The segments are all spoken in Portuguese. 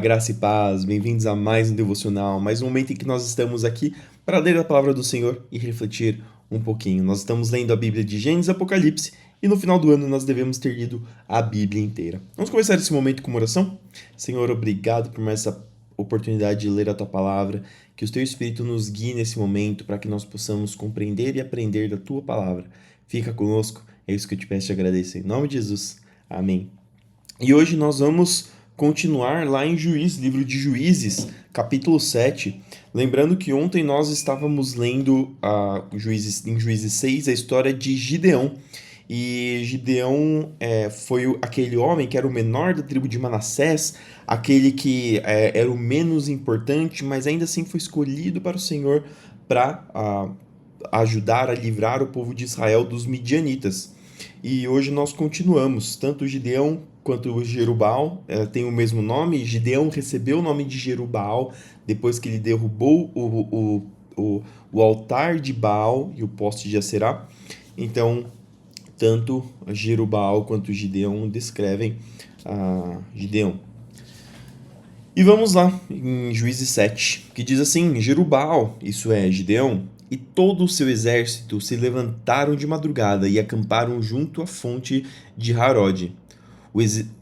Graça e paz, bem-vindos a mais um devocional, mais um momento em que nós estamos aqui para ler a palavra do Senhor e refletir um pouquinho. Nós estamos lendo a Bíblia de Gênesis e Apocalipse e no final do ano nós devemos ter lido a Bíblia inteira. Vamos começar esse momento com uma oração? Senhor, obrigado por mais essa oportunidade de ler a tua palavra, que o teu Espírito nos guie nesse momento para que nós possamos compreender e aprender da tua palavra. Fica conosco, é isso que eu te peço e agradeço. Em nome de Jesus, amém. E hoje nós vamos continuar lá em Juízes, livro de Juízes, capítulo 7. Lembrando que ontem nós estávamos lendo em Juízes 6 a história de Gideão. E Gideão foi aquele homem que era o menor da tribo de Manassés, aquele que era o menos importante, mas ainda assim foi escolhido para o Senhor para ajudar a livrar o povo de Israel dos midianitas. E hoje nós continuamos, tanto Gideão quanto o Jerubbaal tem o mesmo nome. Gideão recebeu o nome de Jerubbaal depois que ele derrubou o altar de Baal e o poste de Acerá. Então, tanto Jerubbaal quanto Gideão descrevem Gideão. E vamos lá, em Juízes 7, que diz assim: Jerubbaal, isso é, Gideão, e todo o seu exército se levantaram de madrugada e acamparam junto à fonte de Harod.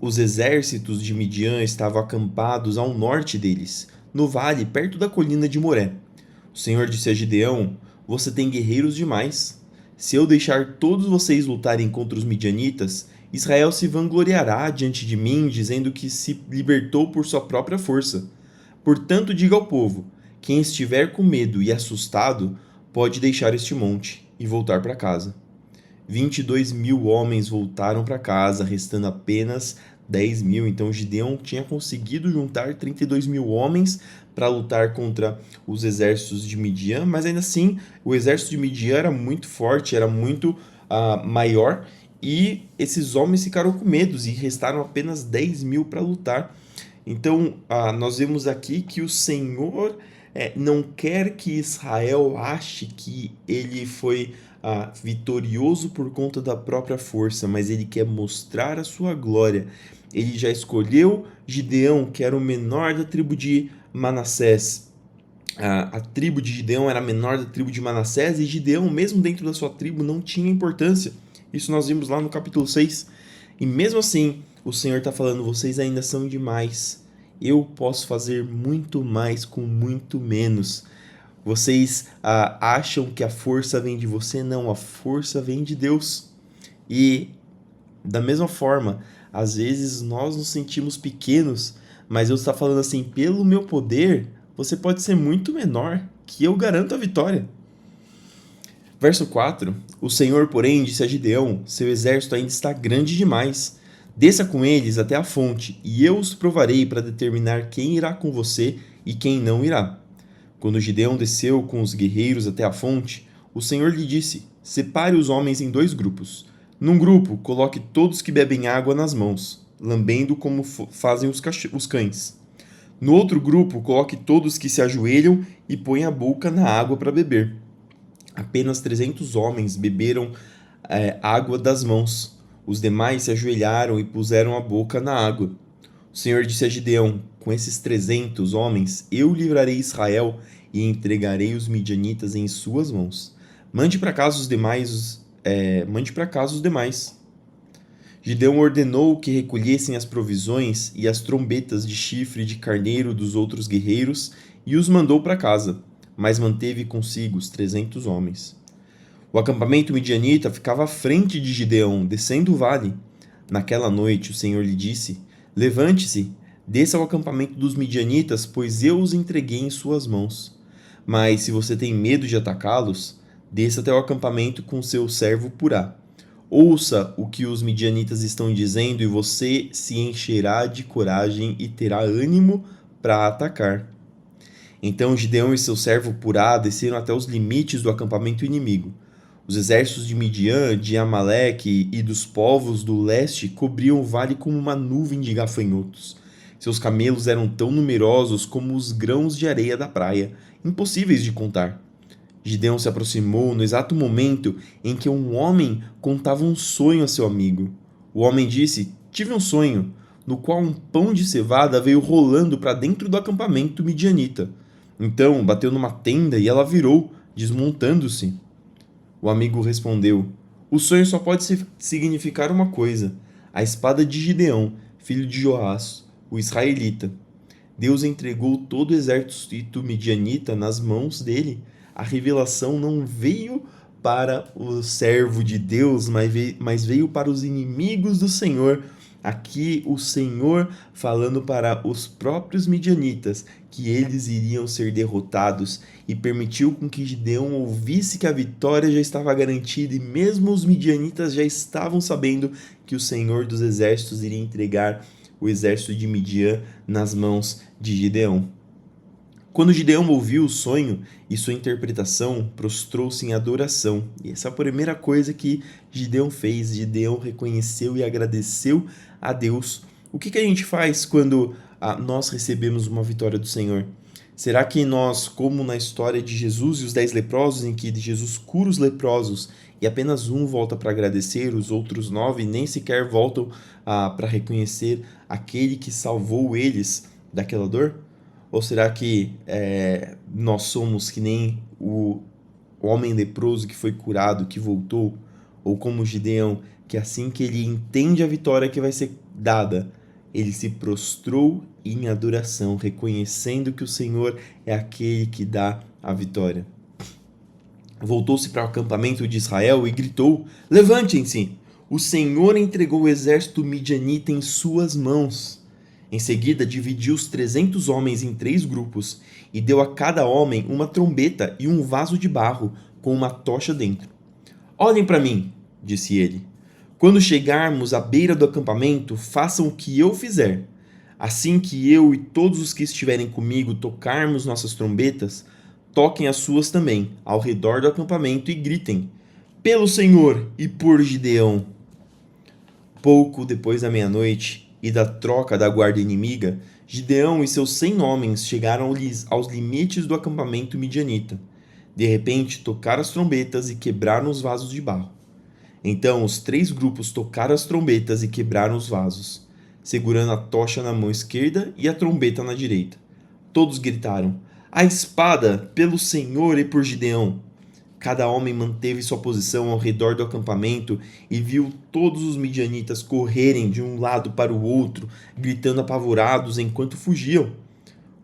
Os exércitos de Midian estavam acampados ao norte deles, no vale perto da colina de Moré. O Senhor disse a Gideão: Você tem guerreiros demais. Se eu deixar todos vocês lutarem contra os midianitas, Israel se vangloriará diante de mim, dizendo que se libertou por sua própria força. Portanto, diga ao povo: quem estiver com medo e assustado, pode deixar este monte e voltar para casa. 22.000 homens voltaram para casa, restando apenas 10.000. Então Gideão tinha conseguido juntar 32.000 homens para lutar contra os exércitos de Midian, mas ainda assim o exército de Midian era muito forte, era muito maior, e esses homens ficaram com medo e restaram apenas 10.000 para lutar. Então nós vemos aqui que o Senhor não quer que Israel ache que ele foi vitorioso por conta da própria força, mas ele quer mostrar a sua glória. Ele já escolheu Gideão, que era o menor da tribo de Manassés. A tribo de Gideão era a menor da tribo de Manassés, e Gideão, mesmo dentro da sua tribo, não tinha importância. Isso nós vimos lá no capítulo 6. E mesmo assim, o Senhor está falando: vocês ainda são demais. Eu posso fazer muito mais com muito menos. Vocês acham que a força vem de você? Não, a força vem de Deus. E da mesma forma, às vezes nós nos sentimos pequenos, mas Deus está falando assim: pelo meu poder, você pode ser muito menor, que eu garanto a vitória. Verso 4: O Senhor, porém, disse a Gideão: seu exército ainda está grande demais. Desça com eles até a fonte, e eu os provarei para determinar quem irá com você e quem não irá. Quando Gideão desceu com os guerreiros até a fonte, o Senhor lhe disse: separe os homens em 2 grupos. Num grupo, coloque todos que bebem água nas mãos, lambendo como fazem os cães. No outro grupo, coloque todos que se ajoelham e põem a boca na água para beber. Apenas 300 homens beberam água das mãos. Os demais se ajoelharam e puseram a boca na água. O Senhor disse a Gideão: com esses 300 homens, eu livrarei Israel e entregarei os midianitas em suas mãos. Mande para casa os demais. Gideão ordenou que recolhessem as provisões e as trombetas de chifre de carneiro dos outros guerreiros e os mandou para casa, mas manteve consigo os 300 homens. O acampamento midianita ficava à frente de Gideão, descendo o vale. Naquela noite o Senhor lhe disse: levante-se, desça ao acampamento dos midianitas, pois eu os entreguei em suas mãos. Mas se você tem medo de atacá-los, desça até o acampamento com seu servo Purá. Ouça o que os midianitas estão dizendo e você se encherá de coragem e terá ânimo para atacar. Então Gideão e seu servo Purá desceram até os limites do acampamento inimigo. Os exércitos de Midian, de Amaleque e dos povos do leste cobriam o vale como uma nuvem de gafanhotos. Seus camelos eram tão numerosos como os grãos de areia da praia, impossíveis de contar. Gideão se aproximou no exato momento em que um homem contava um sonho a seu amigo. O homem disse: tive um sonho. no qual um pão de cevada veio rolando para dentro do acampamento midianita. Então bateu numa tenda e ela virou, desmontando-se. O amigo respondeu: O sonho só pode significar uma coisa: a espada de Gideão, filho de Joás, o israelita. Deus entregou todo o exército midianita nas mãos dele. A revelação não veio para o servo de Deus, mas veio para os inimigos do Senhor. Aqui o Senhor falando para os próprios midianitas que eles iriam ser derrotados e permitiu com que Gideão ouvisse que a vitória já estava garantida e mesmo os midianitas já estavam sabendo que o Senhor dos exércitos iria entregar o exército de Midian nas mãos de Gideão. Quando Gideão ouviu o sonho e sua interpretação, prostrou-se em adoração. E essa é a primeira coisa que Gideão fez. Gideão reconheceu e agradeceu a Deus. O que a gente faz quando nós recebemos uma vitória do Senhor? Será que nós, como na história de Jesus e os 10 leprosos, em que Jesus cura os leprosos e apenas um volta para agradecer, os outros 9 nem sequer voltam para reconhecer aquele que salvou eles daquela dor? Ou será que nós somos que nem o homem leproso que foi curado, que voltou? Ou como Gideão, que assim que ele entende a vitória que vai ser dada, ele se prostrou em adoração, reconhecendo que o Senhor é aquele que dá a vitória. Voltou-se para o acampamento de Israel e gritou: Levantem-se! O Senhor entregou o exército midianita em suas mãos. Em seguida, dividiu os 300 homens em 3 grupos e deu a cada homem uma trombeta e um vaso de barro com uma tocha dentro. Olhem para mim, disse ele. Quando chegarmos à beira do acampamento, façam o que eu fizer. Assim que eu e todos os que estiverem comigo tocarmos nossas trombetas, toquem as suas também, ao redor do acampamento e gritem: Pelo Senhor e por Gideão! Pouco depois da meia-noite e da troca da guarda inimiga, Gideão e seus 100 homens chegaram aos limites do acampamento midianita. De repente, tocaram as trombetas e quebraram os vasos de barro. Então os 3 grupos tocaram as trombetas e quebraram os vasos, segurando a tocha na mão esquerda e a trombeta na direita. Todos gritaram: A espada, pelo Senhor e por Gideão! Cada homem manteve sua posição ao redor do acampamento e viu todos os midianitas correrem de um lado para o outro, gritando apavorados enquanto fugiam.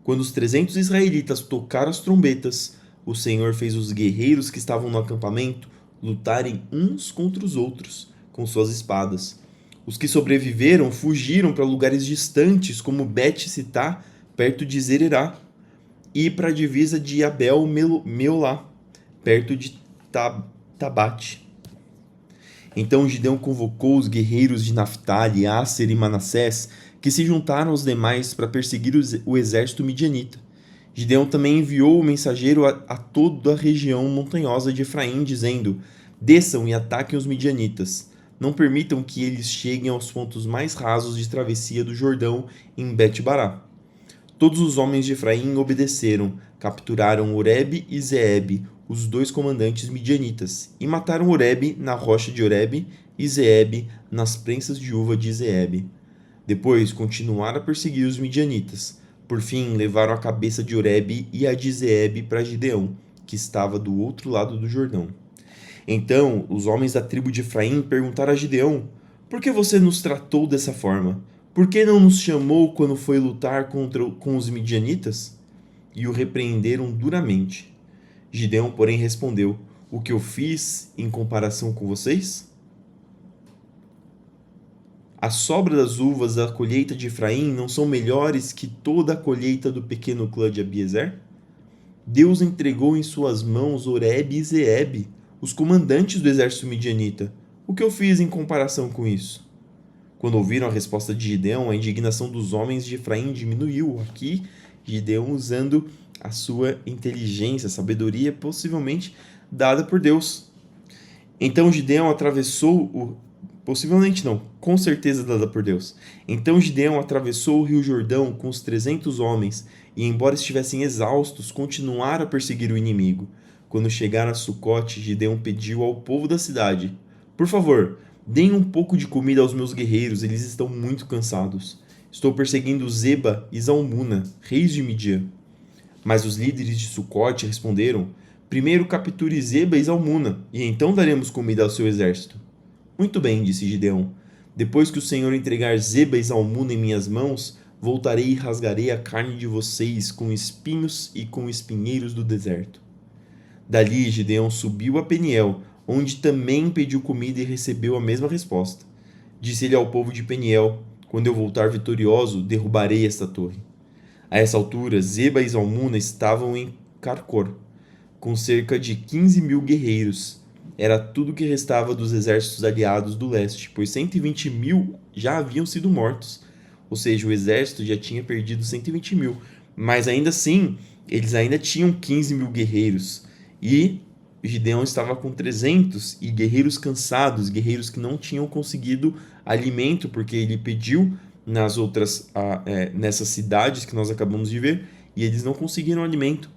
Quando os 300 israelitas tocaram as trombetas, o Senhor fez os guerreiros que estavam no acampamento lutarem uns contra os outros com suas espadas. Os que sobreviveram fugiram para lugares distantes, como Bet-Sitá, perto de Zererá, e para a divisa de Abel-Meolá, perto de Tabate. Então Gideão convocou os guerreiros de Naftali, Asser e Manassés, que se juntaram aos demais para perseguir o exército midianita. Gideão também enviou o mensageiro a toda a região montanhosa de Efraim, dizendo: Desçam e ataquem os midianitas. Não permitam que eles cheguem aos pontos mais rasos de travessia do Jordão em Bet-Bará. Todos os homens de Efraim obedeceram, capturaram Oreb e Zeeb, os 2 comandantes midianitas, e mataram Oreb na rocha de Oreb e Zeeb nas prensas de uva de Zeeb. Depois continuaram a perseguir os midianitas. Por fim, levaram a cabeça de Oreb e a de Zeeb para Gideão, que estava do outro lado do Jordão. Então, os homens da tribo de Efraim perguntaram a Gideão: Por que você nos tratou dessa forma? Por que não nos chamou quando foi lutar com os midianitas? E o repreenderam duramente. Gideão, porém, respondeu: O que eu fiz em comparação com vocês? A sobra das uvas da colheita de Efraim não são melhores que toda a colheita do pequeno clã de Abiezer? Deus entregou em suas mãos Oreb e Zeeb, os comandantes do exército midianita. O que eu fiz em comparação com isso? Quando ouviram a resposta de Gideão, a indignação dos homens de Efraim diminuiu. Aqui, Gideão usando a sua inteligência, sabedoria, possivelmente dada por Deus. Então Gideão atravessou Possivelmente não, com certeza dada por Deus. Então Gideão atravessou o rio Jordão com os 300 homens e, embora estivessem exaustos, continuaram a perseguir o inimigo. Quando chegaram a Sucote, Gideão pediu ao povo da cidade: Por favor, deem um pouco de comida aos meus guerreiros, eles estão muito cansados. Estou perseguindo Zeba e Zalmuna, reis de Midian. Mas os líderes de Sucote responderam: primeiro capture Zeba e Zalmuna, e então daremos comida ao seu exército. Muito bem, disse Gideão. Depois que o Senhor entregar Zeba e Zalmuna em minhas mãos, voltarei e rasgarei a carne de vocês com espinhos e com espinheiros do deserto. Dali Gideão subiu a Peniel, onde também pediu comida e recebeu a mesma resposta. Disse ele ao povo de Peniel: quando eu voltar vitorioso, derrubarei esta torre. A essa altura, Zeba e Zalmuna estavam em Carcor, com cerca de 15.000 guerreiros. Era tudo que restava dos exércitos aliados do leste, pois 120.000 já haviam sido mortos. Ou seja, o exército já tinha perdido 120.000. Mas ainda assim, eles ainda tinham 15.000 guerreiros. E Gideão estava com 300 e guerreiros cansados, guerreiros que não tinham conseguido alimento, porque ele pediu nessas cidades que nós acabamos de ver, e eles não conseguiram alimento.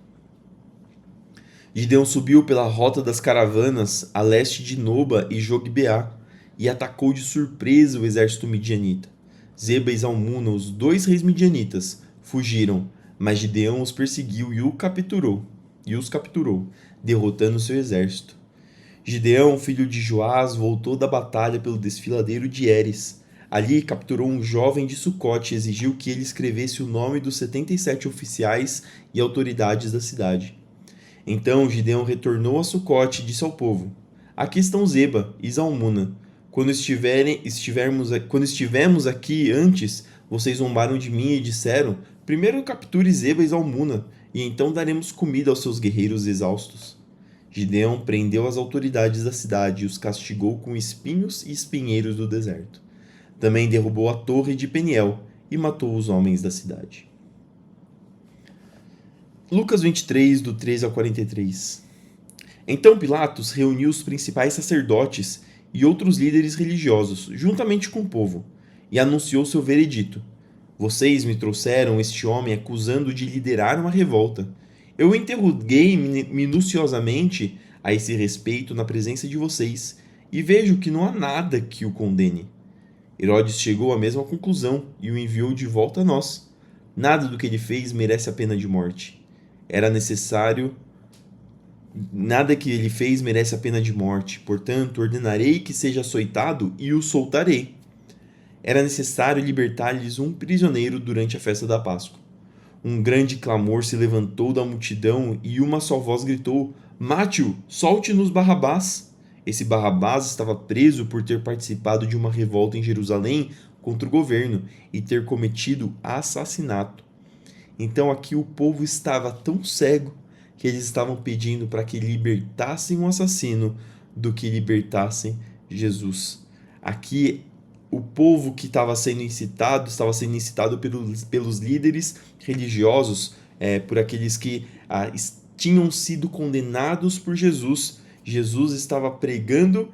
Gideão subiu pela rota das caravanas a leste de Noba e Jogbeá, e atacou de surpresa o exército midianita. Zeba e Zalmuna, os dois reis midianitas, fugiram, mas Gideão os perseguiu e os capturou, derrotando seu exército. Gideão, filho de Joás, voltou da batalha pelo desfiladeiro de Heres. Ali capturou um jovem de Sucote e exigiu que ele escrevesse o nome dos 77 oficiais e autoridades da cidade. Então Gideão retornou a Sucote e disse ao povo: aqui estão Zeba e Zalmuna. Quando estivemos aqui antes, vocês zombaram de mim e disseram: primeiro capture Zeba e Zalmuna, e então daremos comida aos seus guerreiros exaustos. Gideão prendeu as autoridades da cidade e os castigou com espinhos e espinheiros do deserto. Também derrubou a torre de Peniel e matou os homens da cidade. Lucas 23, do 13 ao 43. Então Pilatos reuniu os principais sacerdotes e outros líderes religiosos, juntamente com o povo, e anunciou seu veredito: vocês me trouxeram este homem acusando de liderar uma revolta. Eu o interroguei minuciosamente a esse respeito na presença de vocês, e vejo que não há nada que o condene. Herodes chegou à mesma conclusão e o enviou de volta a nós. Nada do que ele fez merece a pena de morte. Nada que ele fez merece a pena de morte, portanto, ordenarei que seja açoitado e o soltarei. Era necessário libertar-lhes um prisioneiro durante a festa da Páscoa. Um grande clamor se levantou da multidão e uma só voz gritou: mate-o, solte-nos Barrabás. Esse Barrabás estava preso por ter participado de uma revolta em Jerusalém contra o governo e ter cometido assassinato. Então aqui o povo estava tão cego que eles estavam pedindo para que libertassem o assassino do que libertassem Jesus. Aqui o povo que estava sendo incitado pelos líderes religiosos, por aqueles que tinham sido condenados por Jesus. Jesus estava pregando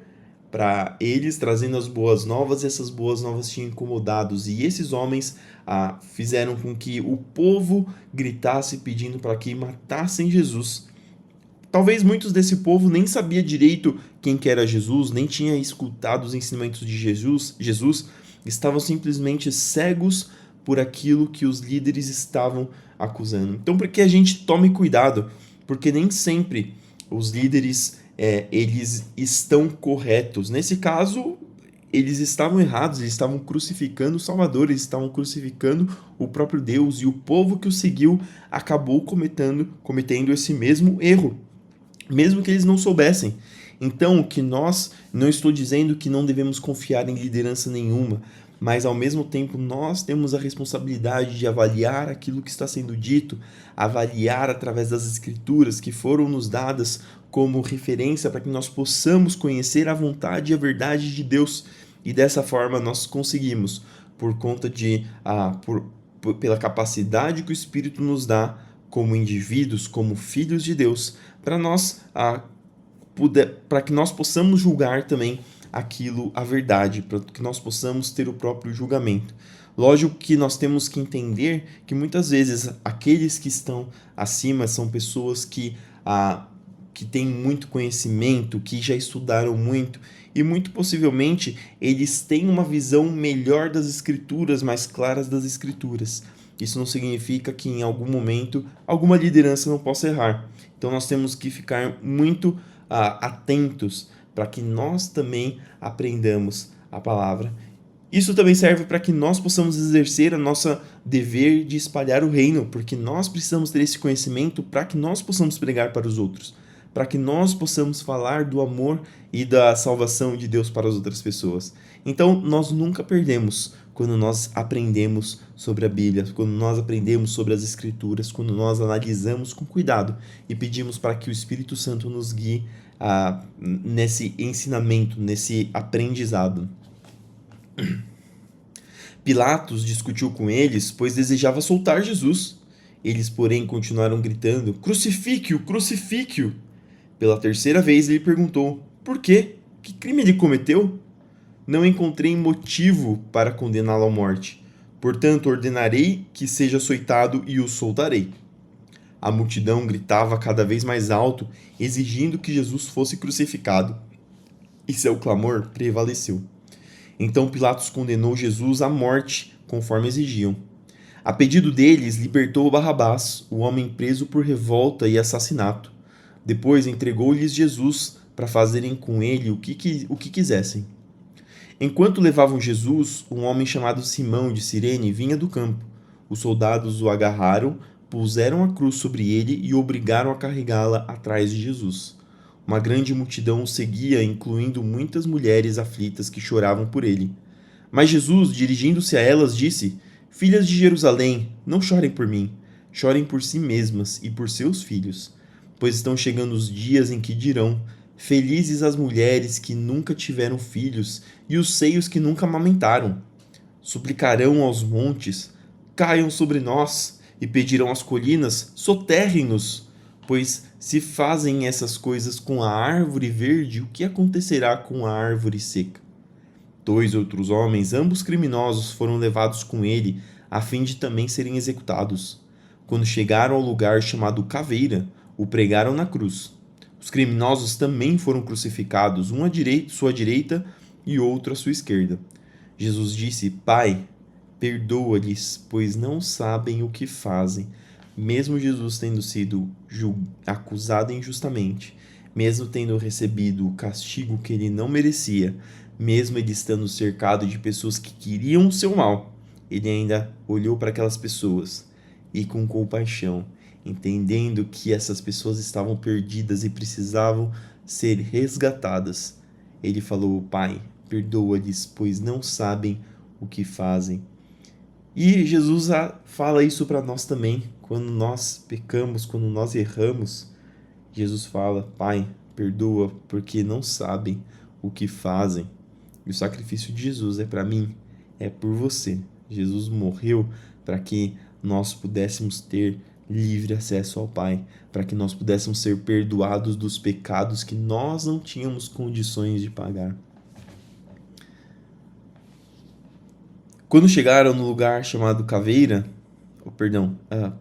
para eles, trazendo as boas novas, e essas boas novas tinham incomodados, e esses homens fizeram com que o povo gritasse pedindo para que matassem Jesus. Talvez muitos desse povo nem sabia direito quem que era Jesus, nem tinha escutado os ensinamentos de Jesus, estavam simplesmente cegos por aquilo que os líderes estavam acusando. Então, por que a gente tome cuidado? Porque nem sempre os líderes eles estão corretos. Nesse caso, eles estavam errados, eles estavam crucificando o Salvador, eles estavam crucificando o próprio Deus, e o povo que o seguiu acabou cometendo esse mesmo erro, mesmo que eles não soubessem. Então, não estou dizendo que não devemos confiar em liderança nenhuma, mas ao mesmo tempo nós temos a responsabilidade de avaliar aquilo que está sendo dito, avaliar através das escrituras que foram nos dadas como referência para que nós possamos conhecer a vontade e a verdade de Deus, e dessa forma nós conseguimos, por conta pela capacidade que o Espírito nos dá como indivíduos, como filhos de Deus, para que nós possamos julgar também a verdade, para que nós possamos ter o próprio julgamento. Lógico que nós temos que entender que muitas vezes aqueles que estão acima são pessoas que que têm muito conhecimento, que já estudaram muito, e muito possivelmente eles têm uma visão melhor das escrituras, mais claras das escrituras. Isso não significa que em algum momento alguma liderança não possa errar. Então nós temos que ficar muito atentos para que nós também aprendamos a palavra. Isso também serve para que nós possamos exercer a nossa dever de espalhar o reino, porque nós precisamos ter esse conhecimento para que nós possamos pregar para os outros, para que nós possamos falar do amor e da salvação de Deus para as outras pessoas. Então, nós nunca perdemos quando nós aprendemos sobre a Bíblia, quando nós aprendemos sobre as Escrituras, quando nós analisamos com cuidado e pedimos para que o Espírito Santo nos guie nesse ensinamento, nesse aprendizado. Pilatos discutiu com eles, pois desejava soltar Jesus. Eles, porém, continuaram gritando: "Crucifique-o! Crucifique-o!" Pela terceira vez ele perguntou: "Por quê? Que crime ele cometeu?" "Não encontrei motivo para condená-lo à morte. Portanto, ordenarei que seja açoitado e o soltarei." A multidão gritava cada vez mais alto, exigindo que Jesus fosse crucificado. E seu clamor prevaleceu. Então Pilatos condenou Jesus à morte, conforme exigiam. A pedido deles, libertou Barrabás, o homem preso por revolta e assassinato. Depois entregou-lhes Jesus para fazerem com ele o que quisessem. Enquanto levavam Jesus, um homem chamado Simão de Cirene vinha do campo. Os soldados o agarraram, puseram a cruz sobre ele e o obrigaram a carregá-la atrás de Jesus. Uma grande multidão o seguia, incluindo muitas mulheres aflitas que choravam por ele. Mas Jesus, dirigindo-se a elas, disse: "Filhas de Jerusalém, não chorem por mim, chorem por si mesmas e por seus filhos, pois estão chegando os dias em que dirão: felizes as mulheres que nunca tiveram filhos e os seios que nunca amamentaram. Suplicarão aos montes: caiam sobre nós, e pedirão às colinas: soterrem-nos. Pois se fazem essas coisas com a árvore verde, o que acontecerá com a árvore seca?" 2 outros homens, ambos criminosos, foram levados com ele, a fim de também serem executados. Quando chegaram ao lugar chamado Caveira, o pregaram na cruz. Os criminosos também foram crucificados, um à sua direita e outro à sua esquerda. Jesus disse: "Pai, perdoa-lhes, pois não sabem o que fazem." Mesmo Jesus tendo sido acusado injustamente, mesmo tendo recebido o castigo que ele não merecia, mesmo ele estando cercado de pessoas que queriam o seu mal, ele ainda olhou para aquelas pessoas e com compaixão, entendendo que essas pessoas estavam perdidas e precisavam ser resgatadas, ele falou: "Pai, perdoa-lhes, pois não sabem o que fazem." E Jesus fala isso para nós também. Quando nós pecamos, quando nós erramos, Jesus fala: "Pai, perdoa, porque não sabem o que fazem." E o sacrifício de Jesus é para mim, é por você. Jesus morreu para que nós pudéssemos ter livre acesso ao Pai, para que nós pudéssemos ser perdoados dos pecados que nós não tínhamos condições de pagar. Quando chegaram no lugar chamado Caveira,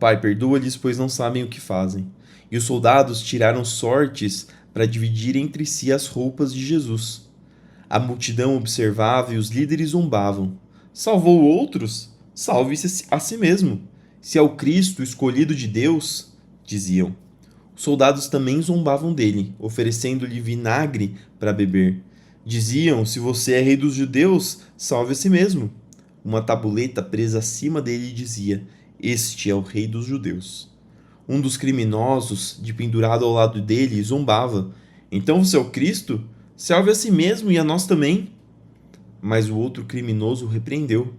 "Pai, perdoa-lhes, pois não sabem o que fazem." E os soldados tiraram sortes para dividir entre si as roupas de Jesus. A multidão observava e os líderes zombavam. "Salvou outros? Salve-se a si mesmo. Se é o Cristo, escolhido de Deus", diziam. Os soldados também zombavam dele, oferecendo-lhe vinagre para beber. Diziam: "Se você é rei dos judeus, salve a si mesmo." Uma tabuleta presa acima dele dizia: "Este é o rei dos judeus." Um dos criminosos, de pendurado ao lado dele, zombava: "Então você é o Cristo? Salve a si mesmo e a nós também." Mas o outro criminoso repreendeu: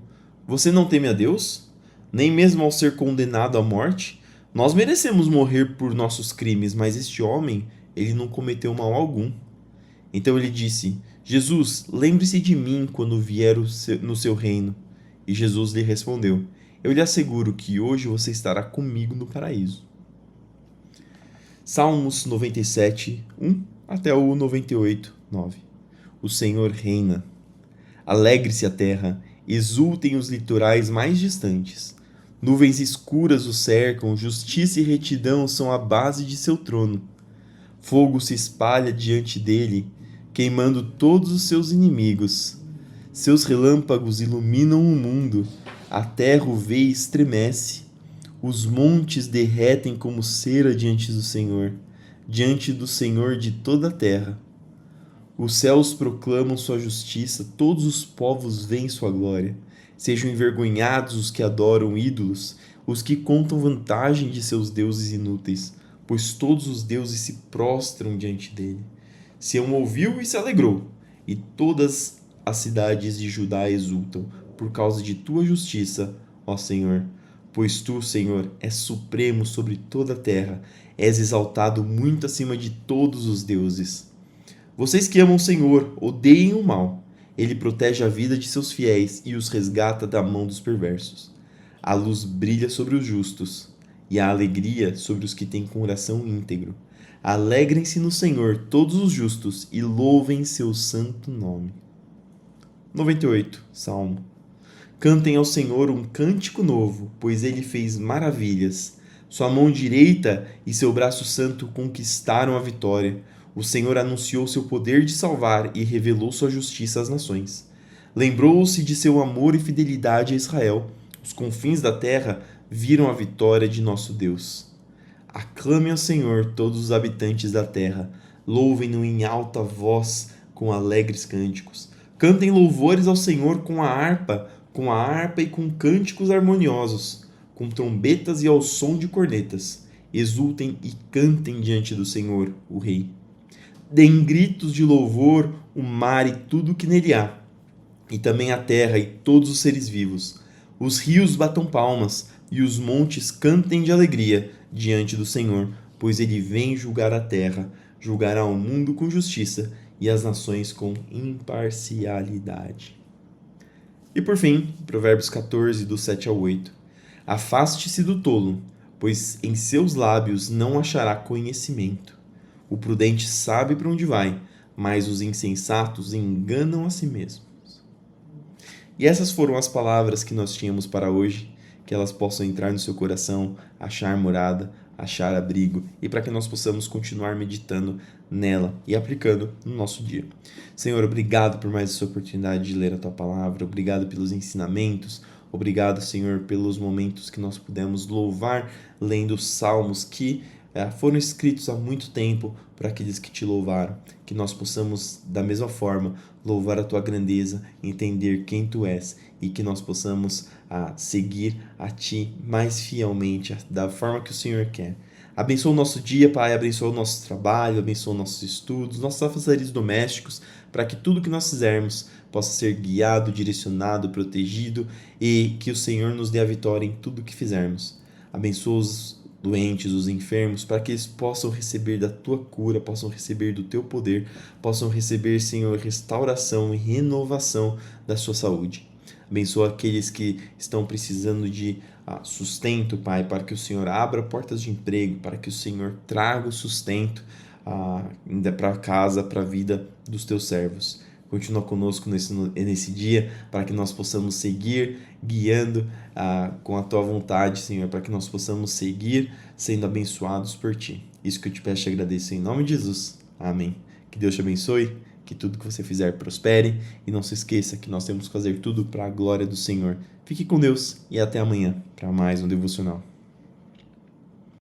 "Você não teme a Deus? Nem mesmo ao ser condenado à morte? Nós merecemos morrer por nossos crimes, mas este homem, ele não cometeu mal algum." Então ele disse: "Jesus, lembre-se de mim quando vier no seu reino." E Jesus lhe respondeu: "Eu lhe asseguro que hoje você estará comigo no paraíso." Salmos 97, 1 até o 98, 9. O Senhor reina. Alegre-se a terra, exultem os litorais mais distantes. Nuvens escuras o cercam, justiça e retidão são a base de seu trono. Fogo se espalha diante dele, queimando todos os seus inimigos. Seus relâmpagos iluminam o mundo, a terra o vê e estremece. Os montes derretem como cera diante do Senhor de toda a terra. Os céus proclamam sua justiça, todos os povos veem sua glória. Sejam envergonhados os que adoram ídolos, os que contam vantagem de seus deuses inúteis, pois todos os deuses se prostram diante dele. Sião ouviu e se alegrou, e todas as cidades de Judá exultam, por causa de tua justiça, ó Senhor. Pois tu, Senhor, és supremo sobre toda a terra, és exaltado muito acima de todos os deuses. Vocês que amam o Senhor, odeiem o mal. Ele protege a vida de seus fiéis e os resgata da mão dos perversos. A luz brilha sobre os justos, e a alegria sobre os que têm coração íntegro. Alegrem-se no Senhor todos os justos e louvem seu santo nome. 98. Salmo. Cantem ao Senhor um cântico novo, pois ele fez maravilhas. Sua mão direita e seu braço santo conquistaram a vitória. O Senhor anunciou seu poder de salvar e revelou sua justiça às nações. Lembrou-se de seu amor e fidelidade a Israel. Os confins da terra viram a vitória de nosso Deus. Aclamem ao Senhor todos os habitantes da terra. Louvem-no em alta voz com alegres cânticos. Cantem louvores ao Senhor com a harpa e com cânticos harmoniosos, com trombetas e ao som de cornetas. Exultem e cantem diante do Senhor, o Rei. Deem gritos de louvor o mar e tudo o que nele há, e também a terra e todos os seres vivos. Os rios batam palmas e os montes cantem de alegria diante do Senhor, pois ele vem julgar a terra, julgará o mundo com justiça e as nações com imparcialidade. E por fim, Provérbios 14, do 7 ao 8. Afaste-se do tolo, pois em seus lábios não achará conhecimento. O prudente sabe para onde vai, mas os insensatos enganam a si mesmos. E essas foram as palavras que nós tínhamos para hoje, que elas possam entrar no seu coração, achar morada, achar abrigo, e para que nós possamos continuar meditando nela e aplicando no nosso dia. Senhor, obrigado por mais essa oportunidade de ler a Tua Palavra, obrigado pelos ensinamentos, obrigado, Senhor, pelos momentos que nós pudemos louvar lendo os salmos que foram escritos há muito tempo para aqueles que te louvaram, que nós possamos, da mesma forma, louvar a Tua grandeza, entender quem Tu és e que nós possamos seguir a Ti mais fielmente, da forma que o Senhor quer. Abençoa o nosso dia, Pai, abençoa o nosso trabalho, abençoa nossos estudos, nossos afazeres domésticos, para que tudo que nós fizermos possa ser guiado, direcionado, protegido e que o Senhor nos dê a vitória em tudo que fizermos. Abençoa os doentes, os enfermos, para que eles possam receber da Tua cura, possam receber do Teu poder, possam receber, Senhor, restauração e renovação da sua saúde. Abençoa aqueles que estão precisando de sustento, Pai, para que o Senhor abra portas de emprego, para que o Senhor traga o sustento ainda para casa, para a vida dos Teus servos. Continua conosco nesse dia, para que nós possamos seguir guiando com a Tua vontade, Senhor, para que nós possamos seguir sendo abençoados por Ti. Isso que eu te peço e agradeço em nome de Jesus. Amém. Que Deus te abençoe, que tudo que você fizer prospere e não se esqueça que nós temos que fazer tudo para a glória do Senhor. Fique com Deus e até amanhã para mais um devocional.